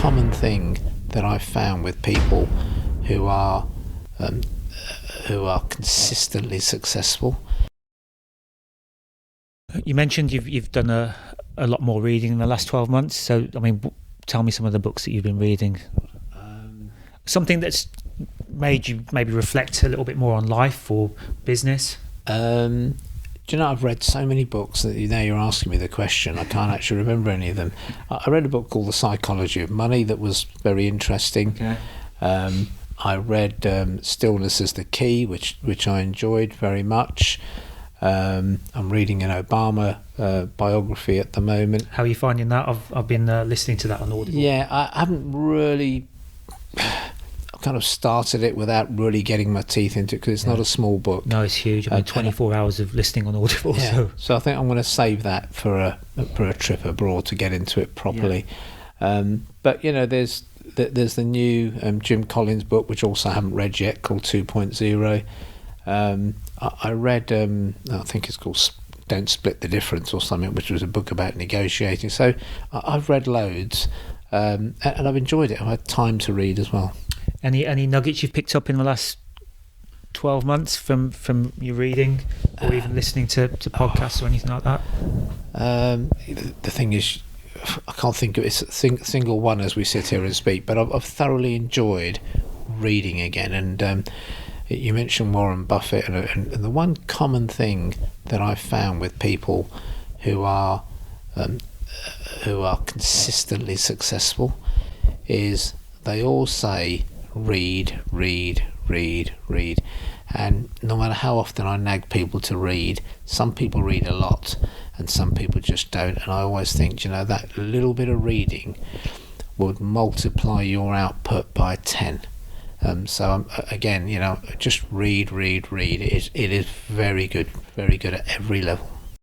common thing that I've found with people who are consistently successful. You mentioned you've done a lot more reading in the last 12 months. So, I mean, tell me some of the books that you've been reading. Something that's made you maybe reflect a little bit more on life or business. Do you know, I've read so many books that now you're asking me the question, I can't actually remember any of them. I read a book called The Psychology of Money that was very interesting. Okay. I read Stillness Is the Key, which I enjoyed very much. I'm reading an Obama biography at the moment. How are you finding that? I've been listening to that on Audible. Yeah, I haven't really kind of started it without really getting my teeth into it, because it's not a small book. No, it's huge. I mean, 24 hours of listening on Audible. Yeah. So I think I'm going to save that for a trip abroad to get into it properly. Yeah. But you know, there's the new Jim Collins book, which also I haven't read yet, called 2.0. I read, I think it's called Don't Split the Difference or something, which was a book about negotiating. So I've read loads, and I've enjoyed it. I've had time to read as well. Any nuggets you've picked up in the last 12 months from your reading, or even listening to podcasts or anything like that? The thing is, I can't think of it, single one as we sit here and speak, but I've thoroughly enjoyed reading again. And you mentioned Warren Buffett, and the one common thing that I've found with people who are consistently successful is they all say read. And no matter how often I nag people to read, some people read a lot and some people just don't. And I always think, you know, that little bit of reading would multiply your output by 10. So again, you know, just read. It is very good at every level.